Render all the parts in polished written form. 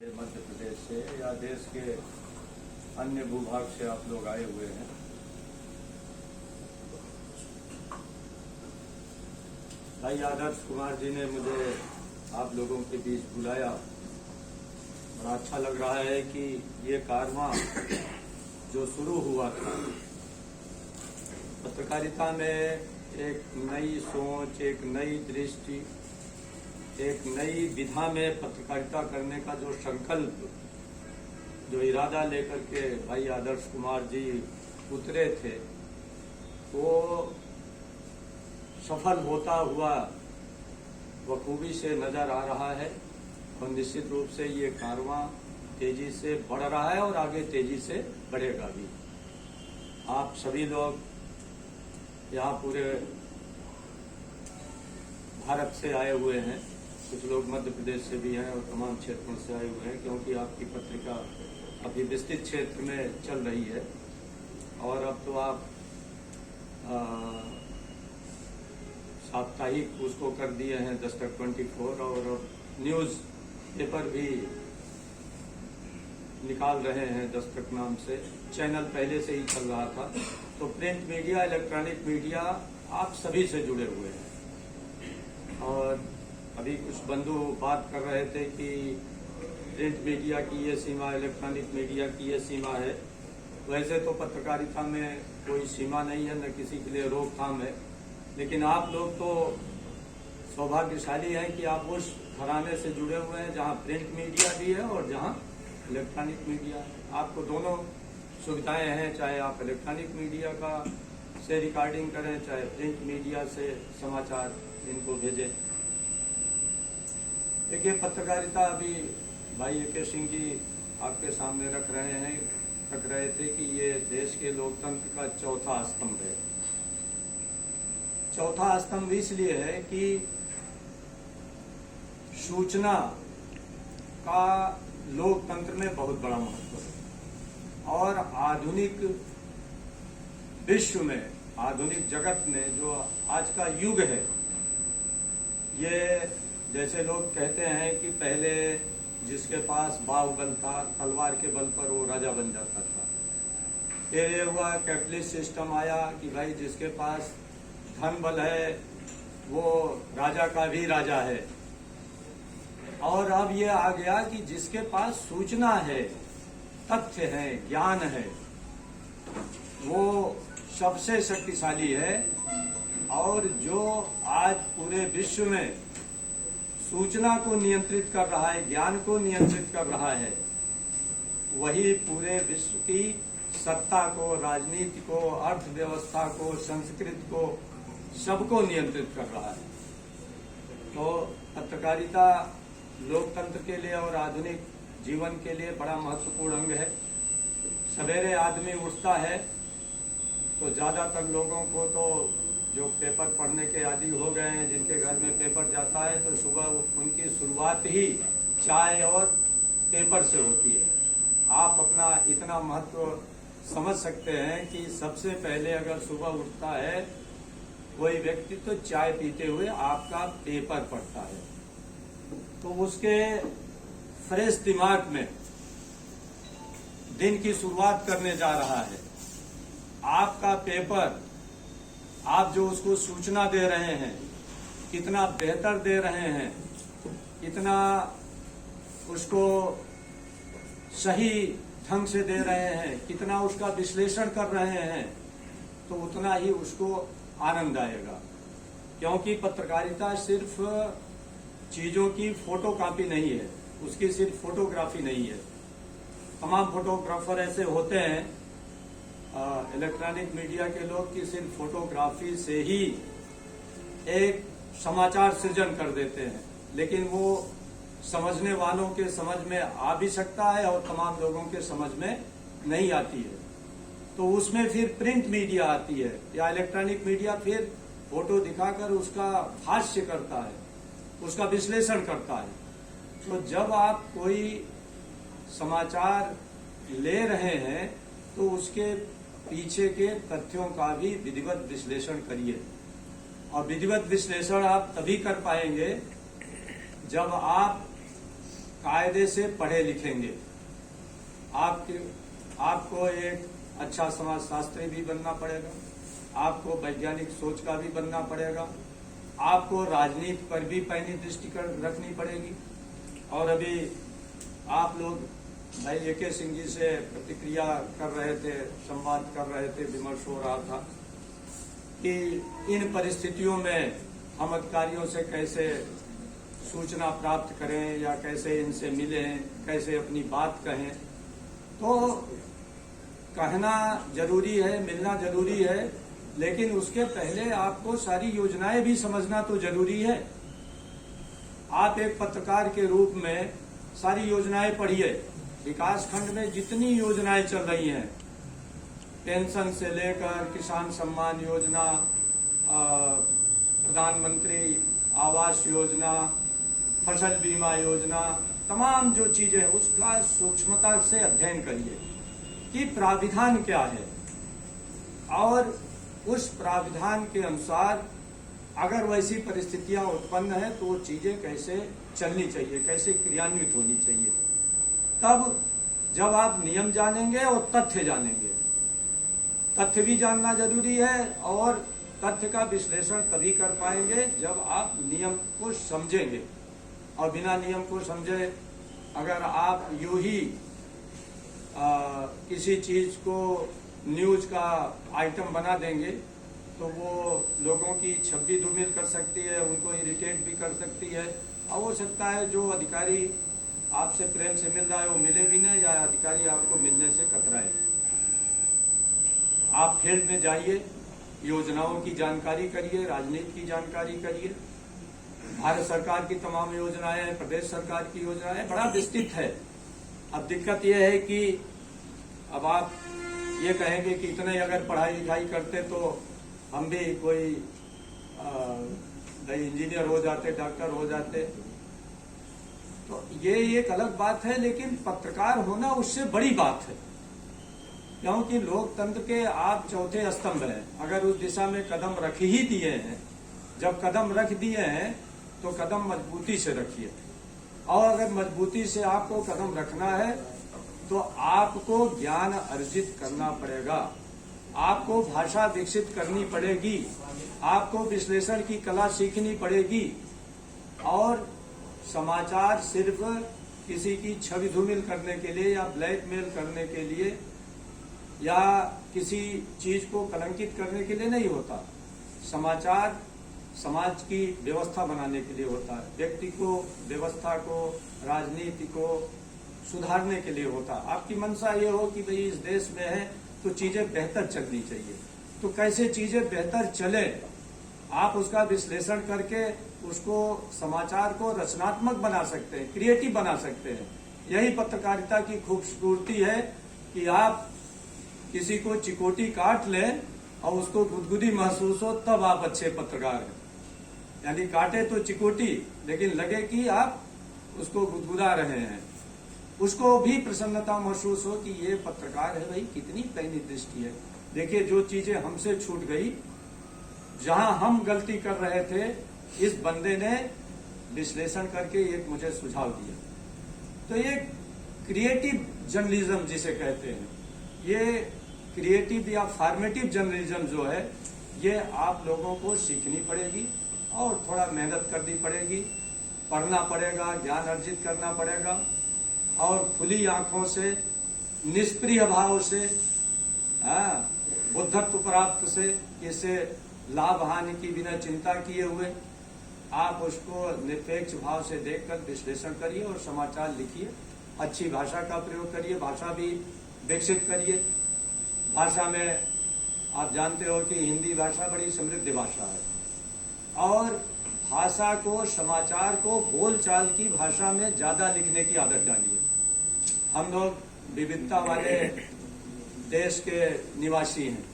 मध्य प्रदेश से या देश के अन्य भूभाग से आप लोग आए हुए हैं। भाई आदर्श कुमार जी ने मुझे आप लोगों के बीच बुलाया। बड़ा अच्छा लग रहा है कि ये कारवां जो शुरू हुआ था पत्रकारिता में, एक नई सोच, एक नई दृष्टि, एक नई विधा में पत्रकारिता करने का जो संकल्प, जो इरादा लेकर के भाई आदर्श कुमार जी उतरे थे, वो सफल होता हुआ बखूबी से नजर आ रहा है। और निश्चित रूप से ये कारवां तेजी से बढ़ रहा है और आगे तेजी से बढ़ेगा भी। आप सभी लोग यहाँ पूरे भारत से आए हुए हैं, कुछ लोग मध्य प्रदेश से भी हैं और तमाम क्षेत्रों से आए हुए हैं, क्योंकि आपकी पत्रिका अभी विस्तृत क्षेत्र में चल रही है। और अब तो आप साप्ताहिक उसको कर दिए हैं दस्तक 24, और न्यूज़ पेपर भी निकाल रहे हैं दस्तक नाम से। चैनल पहले से ही चल रहा था। तो प्रिंट मीडिया, इलेक्ट्रॉनिक मीडिया आप सभी से जुड़े हुए हैं। और अभी कुछ बंधु बात कर रहे थे कि प्रिंट मीडिया की ये सीमा, इलेक्ट्रॉनिक मीडिया की ये सीमा है। वैसे तो पत्रकारिता में कोई सीमा नहीं है, न किसी के लिए रोकथाम है। लेकिन आप लोग तो सौभाग्यशाली हैं कि आप उस घराने से जुड़े हुए हैं जहां प्रिंट मीडिया भी है और जहां इलेक्ट्रॉनिक मीडिया है। आपको दोनों सुविधाएं हैं, चाहे आप इलेक्ट्रॉनिक मीडिया का से रिकॉर्डिंग करें, चाहे प्रिंट मीडिया से समाचार इनको भेजें। देखिए, पत्रकारिता अभी भाई ए.के. सिंह जी आपके सामने रख रहे थे कि ये देश के लोकतंत्र का चौथा स्तंभ है। चौथा स्तंभ इसलिए है कि सूचना का लोकतंत्र में बहुत बड़ा महत्व है। और आधुनिक विश्व में, आधुनिक जगत में जो आज का युग है, ये जैसे लोग कहते हैं कि पहले जिसके पास बाहुबल था, तलवार के बल पर वो राजा बन जाता था। फिर ये हुआ कैपिटलिस्ट सिस्टम आया कि भाई जिसके पास धन बल है वो राजा का भी राजा है। और अब ये आ गया कि जिसके पास सूचना है, तथ्य है, ज्ञान है, वो सबसे शक्तिशाली है। और जो आज पूरे विश्व में सूचना को नियंत्रित कर रहा है, ज्ञान को नियंत्रित कर रहा है, वही पूरे विश्व की सत्ता को, राजनीति को, अर्थव्यवस्था को, संस्कृति को, सबको नियंत्रित कर रहा है। तो पत्रकारिता लोकतंत्र के लिए और आधुनिक जीवन के लिए बड़ा महत्वपूर्ण अंग है। सवेरे आदमी उठता है तो ज्यादातर लोगों को तो जो पेपर पढ़ने के आदी हो गए हैं, जिनके घर में पेपर जाता है, तो सुबह उनकी शुरुआत ही चाय और पेपर से होती है। आप अपना इतना महत्व समझ सकते हैं कि सबसे पहले अगर सुबह उठता है कोई व्यक्ति तो चाय पीते हुए आपका पेपर पढ़ता है। तो उसके फ्रेश दिमाग में दिन की शुरुआत करने जा रहा है। आपका पेपर, आप जो उसको सूचना दे रहे हैं, कितना बेहतर दे रहे हैं, कितना उसको सही ढंग से दे रहे हैं, कितना उसका विश्लेषण कर रहे हैं, तो उतना ही उसको आनंद आएगा। क्योंकि पत्रकारिता सिर्फ चीजों की फोटोकॉपी नहीं है, उसकी सिर्फ फोटोग्राफी नहीं है। तमाम फोटोग्राफर ऐसे होते हैं, इलेक्ट्रॉनिक मीडिया के लोग, की सिर्फ फोटोग्राफी से ही एक समाचार सृजन कर देते हैं। लेकिन वो समझने वालों के समझ में आ भी सकता है और तमाम लोगों के समझ में नहीं आती है। तो उसमें फिर प्रिंट मीडिया आती है या इलेक्ट्रॉनिक मीडिया, फिर फोटो दिखाकर उसका भाष्य करता है, उसका विश्लेषण करता है। तो जब आप कोई समाचार ले रहे हैं तो उसके पीछे के तथ्यों का भी विधिवत विश्लेषण करिए। और विधिवत विश्लेषण आप तभी कर पाएंगे जब आप कायदे से पढ़े लिखेंगे, आपको एक अच्छा समाजशास्त्री भी बनना पड़ेगा, आपको वैज्ञानिक सोच का भी बनना पड़ेगा, आपको राजनीति पर भी पैनी दृष्टि रखनी पड़ेगी। और अभी आप लोग भाई AK सिंह जी से प्रतिक्रिया कर रहे थे, संवाद कर रहे थे, विमर्श हो रहा था कि इन परिस्थितियों में हम अधिकारियों से कैसे सूचना प्राप्त करें या कैसे इनसे मिलें, कैसे अपनी बात कहें। तो कहना जरूरी है, मिलना जरूरी है, लेकिन उसके पहले आपको सारी योजनाएं भी समझना तो जरूरी है। आप एक पत्रकार के रूप में सारी योजनाएं पढ़िए। विकास खंड में जितनी योजनाएं चल रही हैं, पेंशन से लेकर किसान सम्मान योजना, प्रधानमंत्री आवास योजना, फसल बीमा योजना, तमाम जो चीजें, उसका सूक्ष्मता से अध्ययन करिए कि प्राविधान क्या है, और उस प्राविधान के अनुसार अगर वैसी परिस्थितियां उत्पन्न है तो वो चीजें कैसे चलनी चाहिए, कैसे क्रियान्वित होनी चाहिए। तब जब आप नियम जानेंगे और तथ्य जानेंगे, तथ्य भी जानना जरूरी है, और तथ्य का विश्लेषण तभी कर पाएंगे जब आप नियम को समझेंगे। और बिना नियम को समझे अगर आप यूं ही किसी चीज को न्यूज का आइटम बना देंगे तो वो लोगों की छब्बी धूमिल कर सकती है, उनको इरिटेट भी कर सकती है, और हो सकता है जो अधिकारी आपसे प्रेम से मिल रहा है वो मिले भी ना, या अधिकारी आपको मिलने से कतराए। आप फील्ड में जाइए, योजनाओं की जानकारी करिए, राजनीति की जानकारी करिए। भारत सरकार की तमाम योजनाएं, प्रदेश सरकार की योजनाएं बड़ा विस्तृत है। अब दिक्कत यह है कि अब आप ये कहेंगे कि इतने अगर पढ़ाई लिखाई करते तो हम भी कोई इंजीनियर हो जाते, डॉक्टर हो जाते। तो ये एक अलग बात है, लेकिन पत्रकार होना उससे बड़ी बात है, क्योंकि लोकतंत्र के आप चौथे स्तंभ हैं। अगर उस दिशा में कदम रख ही दिए हैं, जब कदम रख दिए हैं तो कदम मजबूती से रखिए। और अगर मजबूती से आपको कदम रखना है तो आपको ज्ञान अर्जित करना पड़ेगा, आपको भाषा विकसित करनी पड़ेगी, आपको विश्लेषण की कला सीखनी पड़ेगी। और समाचार सिर्फ किसी की छवि धूमिल करने के लिए या ब्लैकमेल करने के लिए या किसी चीज को कलंकित करने के लिए नहीं होता। समाचार समाज की व्यवस्था बनाने के लिए होता है, व्यक्ति को, व्यवस्था को, राजनीति को सुधारने के लिए होता है। आपकी मंशा ये हो कि भाई इस देश में है तो चीजें बेहतर चलनी चाहिए, तो कैसे चीजें बेहतर चले आप उसका विश्लेषण करके उसको, समाचार को रचनात्मक बना सकते हैं, क्रिएटिव बना सकते हैं। यही पत्रकारिता की खूबसूरती है कि आप किसी को चिकोटी काट लें और उसको गुदगुदी महसूस हो, तब आप अच्छे पत्रकार हैं। यानी काटे तो चिकोटी, लेकिन लगे कि आप उसको गुदगुदा रहे हैं, उसको भी प्रसन्नता महसूस हो कि ये पत्रकार है, भाई कितनी पैनी दृष्टि है। देखिए जो चीजें हमसे छूट गई, जहां हम गलती कर रहे थे, इस बंदे ने विश्लेषण करके एक मुझे सुझाव दिया। तो ये क्रिएटिव जर्नलिज्म जिसे कहते हैं, ये क्रिएटिव या फॉर्मेटिव जर्नलिज्म जो है, ये आप लोगों को सीखनी पड़ेगी और थोड़ा मेहनत करनी पड़ेगी, पढ़ना पड़ेगा, ज्ञान अर्जित करना पड़ेगा, और खुली आंखों से, निष्प्रिय भाव से, बुद्धत्व प्राप्त से, इसे लाभ हानि की बिना चिंता किए हुए आप उसको निरपेक्ष भाव से देखकर विश्लेषण करिए और समाचार लिखिए। अच्छी भाषा का प्रयोग करिए, भाषा भी विकसित करिए। भाषा में आप जानते हो कि हिंदी भाषा बड़ी समृद्ध भाषा है, और भाषा को, समाचार को बोलचाल की भाषा में ज्यादा लिखने की आदत डालिए। हम लोग विविधता वाले देश के निवासी हैं।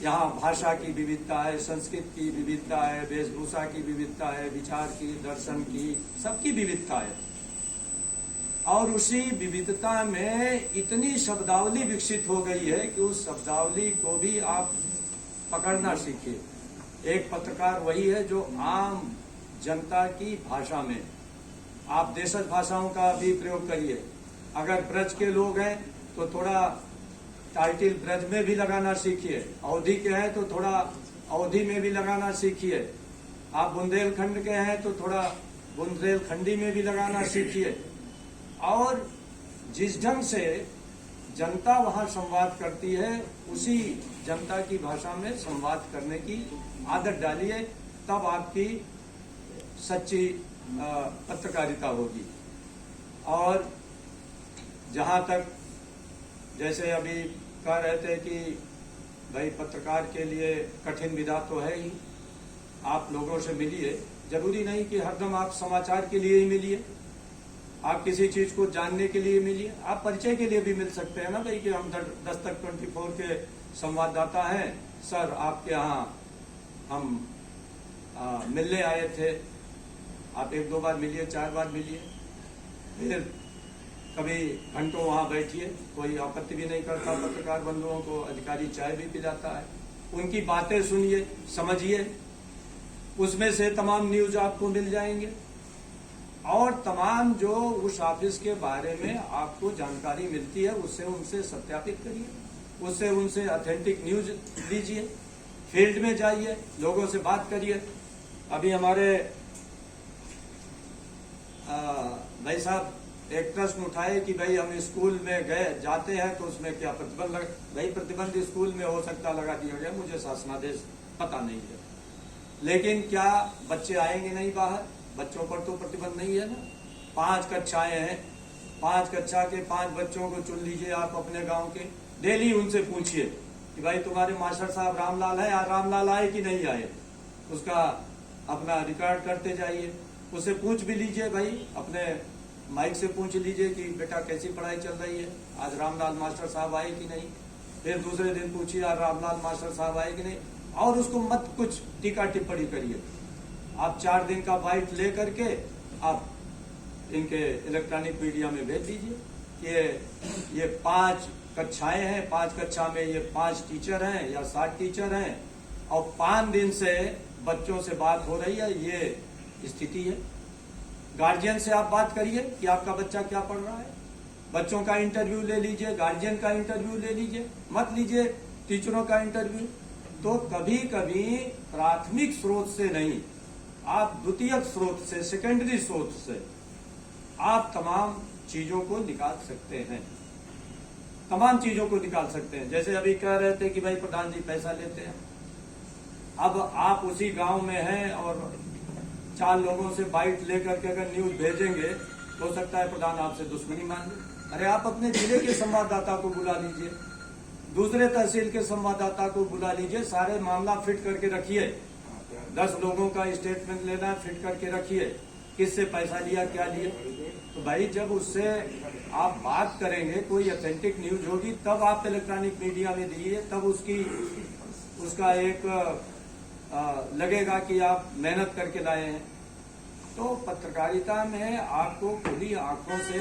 यहाँ भाषा की विविधता है, संस्कृत की विविधता है, वेशभूषा की विविधता है, विचार की, दर्शन की, सबकी विविधता है। और उसी विविधता में इतनी शब्दावली विकसित हो गई है कि उस शब्दावली को भी आप पकड़ना सीखिए। एक पत्रकार वही है जो आम जनता की भाषा में आप देशज भाषाओं का भी प्रयोग करिए। अगर ब्रज के लोग हैं तो थोड़ा टाइटल ब्रज में भी लगाना सीखिए। अवधि के हैं तो थोड़ा अवधि में भी लगाना सीखिए। आप बुंदेलखंड के हैं तो थोड़ा बुंदेलखंडी में भी लगाना सीखिए। और जिस ढंग से जनता वहां संवाद करती है उसी जनता की भाषा में संवाद करने की आदत डालिए, तब आपकी सच्ची पत्रकारिता होगी। और जहां तक जैसे अभी कह रहे थे कि भाई पत्रकार के लिए कठिन विधा तो है ही, आप लोगों से मिलिए। जरूरी नहीं कि हरदम आप समाचार के लिए ही मिलिए, आप किसी चीज को जानने के लिए मिलिए। आप परिचय के लिए भी मिल सकते हैं ना भाई कि हम दस्तक 24 के संवाददाता हैं सर, आपके यहाँ हम मिलने आए थे। आप 1-2 बार मिलिए, 4 बार मिलिए, फिर कभी घंटों वहां बैठिए। कोई आपत्ति भी नहीं करता पत्रकार बंधुओं को, अधिकारी चाय भी पिलाता है। उनकी बातें सुनिए, समझिए, उसमें से तमाम न्यूज आपको मिल जाएंगे। और तमाम जो उस ऑफिस के बारे में आपको जानकारी मिलती है उससे उनसे सत्यापित करिए, उससे उनसे ऑथेंटिक न्यूज लीजिए, फील्ड में जाइए, लोगों से बात करिए। अभी हमारे भाई साहब एक प्रश्न उठाए कि भाई हम स्कूल में जाते हैं तो उसमें क्या प्रतिबंध लगा। भाई प्रतिबंध स्कूल में हो सकता लगा दिया गया, मुझे शासनादेश पता नहीं है, लेकिन क्या बच्चे आएंगे नहीं बाहर? बच्चों पर तो प्रतिबंध नहीं है ना। 5 कक्षाएं हैं, 5 कक्षा के 5 बच्चों को चुन लीजिए आप अपने गांव के। डेली उनसे पूछिए कि भाई तुम्हारे मास्टर साहब रामलाल है, रामलाल आए कि नहीं आए, उसका अपना रिकॉर्ड करते जाइए। उससे पूछ भी लीजिए भाई, अपने माइक से पूछ लीजिए कि बेटा कैसी पढ़ाई चल रही है, आज रामलाल मास्टर साहब आए कि नहीं। फिर दूसरे दिन पूछिए रामलाल मास्टर साहब आए कि नहीं, और उसको मत कुछ टीका टिप्पणी करिए। आप 4 दिन का बाइट ले करके आप इनके इलेक्ट्रॉनिक मीडिया में भेज दीजिए कि ये 5 कक्षाएं हैं, 5 कक्षा में ये 5 टीचर हैं या 7 टीचर हैं, और 5 दिन से बच्चों से बात हो रही है, ये स्थिति है। गार्जियन से आप बात करिए कि आपका बच्चा क्या पढ़ रहा है, बच्चों का इंटरव्यू ले लीजिए, गार्जियन का इंटरव्यू ले लीजिए, मत लीजिए टीचरों का इंटरव्यू। तो कभी कभी प्राथमिक स्रोत से नहीं, आप द्वितीयक स्रोत से, सेकेंडरी स्रोत से आप तमाम चीजों को निकाल सकते हैं, तमाम चीजों को निकाल सकते हैं। जैसे अभी कह रहे थे कि भाई प्रधान जी पैसा लेते हैं। अब आप उसी गांव में हैं और 4 लोगों से बाइट लेकर के अगर न्यूज भेजेंगे तो हो सकता है प्रधान आपसे दुश्मनी मान ले। अरे आप अपने जिले के संवाददाता को बुला लीजिए, दूसरे तहसील के संवाददाता को बुला लीजिए, सारे मामला फिट करके रखिए। 10 लोगों का स्टेटमेंट लेना, फिट करके रखिए, किससे पैसा लिया, क्या लिया। तो भाई जब उससे आप बात करेंगे, कोई ऑथेंटिक न्यूज होगी, तब आप इलेक्ट्रॉनिक मीडिया में दीजिए, तब उसका एक लगेगा कि आप मेहनत करके लाए हैं। तो पत्रकारिता में आपको खुली आंखों से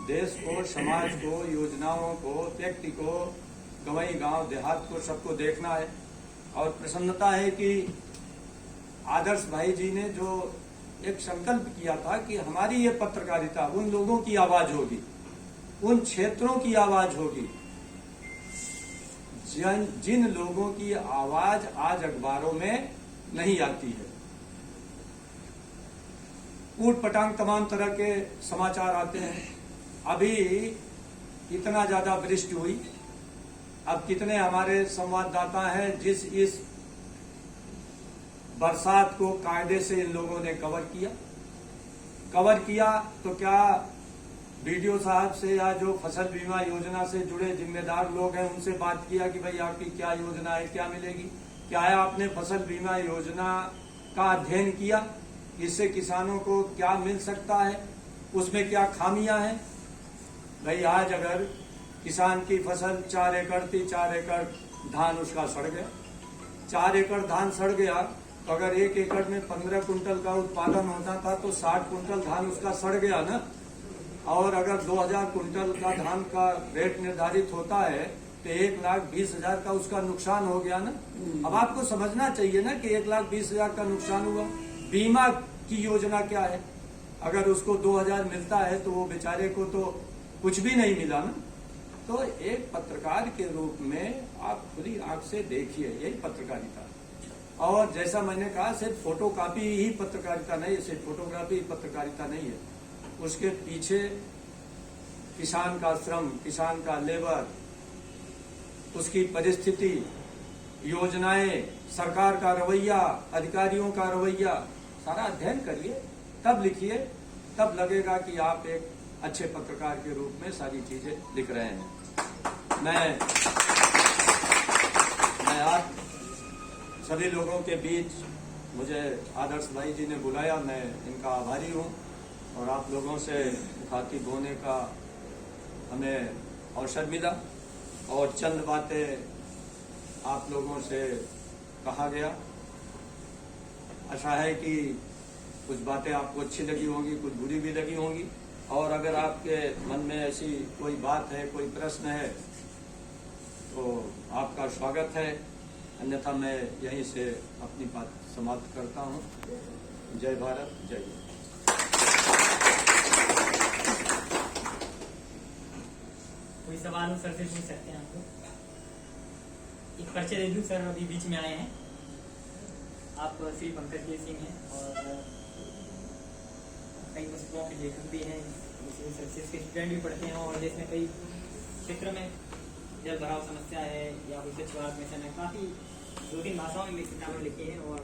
देश को, समाज को, योजनाओं को, व्यक्ति को, गंवई गांव देहात को, सबको देखना है। और प्रसन्नता है कि आदर्श भाई जी ने जो एक संकल्प किया था कि हमारी ये पत्रकारिता उन लोगों की आवाज होगी, उन क्षेत्रों की आवाज होगी जिन लोगों की आवाज आज अखबारों में नहीं आती है। ऊट पटांग तमाम तरह के समाचार आते हैं। अभी इतना ज्यादा वृष्टि हुई, अब कितने हमारे संवाददाता हैं जिस इस बरसात को कायदे से इन लोगों ने कवर किया। तो क्या बीडीओ साहब से या जो फसल बीमा योजना से जुड़े जिम्मेदार लोग हैं उनसे बात किया कि भाई आपकी क्या योजना है, क्या मिलेगी? क्या आपने फसल बीमा योजना का अध्ययन किया, इससे किसानों को क्या मिल सकता है, उसमें क्या खामियां हैं? भाई आज अगर किसान की फसल 4 एकड़ थी, 4 एकड़ धान उसका सड़ गया, 4 एकड़ धान सड़ गया, तो अगर 1 एकड़ में 15 कुंटल का उत्पादन होता था तो 60 कुंटल धान उसका सड़ गया ना। और अगर 2000 कुंटल का धान का रेट निर्धारित होता है तो 1,20,000 का उसका नुकसान हो गया ना। अब आपको समझना चाहिए ना कि 1,20,000 का नुकसान हुआ। बीमा की योजना क्या है? अगर उसको 2000 मिलता है तो वो बेचारे को तो कुछ भी नहीं मिला ना। तो एक पत्रकार के रूप में आप खुली आंख से देखिए, यही पत्रकारिता। और जैसा मैंने कहा, सिर्फ फोटोकॉपी ही पत्रकारिता नहीं है, सिर्फ फोटोग्राफी ही पत्रकारिता नहीं है। उसके पीछे किसान का श्रम, किसान का लेबर, उसकी परिस्थिति, योजनाएं, सरकार का रवैया, अधिकारियों का रवैया, सारा अध्ययन करिए, तब लिखिए, तब लगेगा कि आप एक अच्छे पत्रकार के रूप में सारी चीजें लिख रहे हैं। मैं आप सभी लोगों के बीच मुझे आदर्श भाई जी ने बुलाया, मैं इनका आभारी हूं। और आप लोगों से मुखातिब होने का हमें अवसर मिला और चंद बातें आप लोगों से कहा गया। आशा है कि कुछ बातें आपको अच्छी लगी होंगी, कुछ बुरी भी लगी होंगी। और अगर आपके मन में ऐसी कोई बात है, कोई प्रश्न है, तो आपका स्वागत है। अन्यथा मैं यहीं से अपनी बात समाप्त करता हूं। जय भारत, जय हिंद। कोई सवाल हो सर से पूछ सकते हैं आपको। एक परिचय दे दूं सर, अभी बीच में आए हैं। आप श्री पंकज के सिंह हैं और कई पुस्तकों के लेखक भी हैं, सेल्सियस के स्टूडेंट भी पढ़ते हैं और देश में कई क्षेत्र में जल भराव समस्या है या फिर स्वच्छ भारत मिशन है, काफ़ी 2-3 भाषाओं में किताबें लिखी हैं और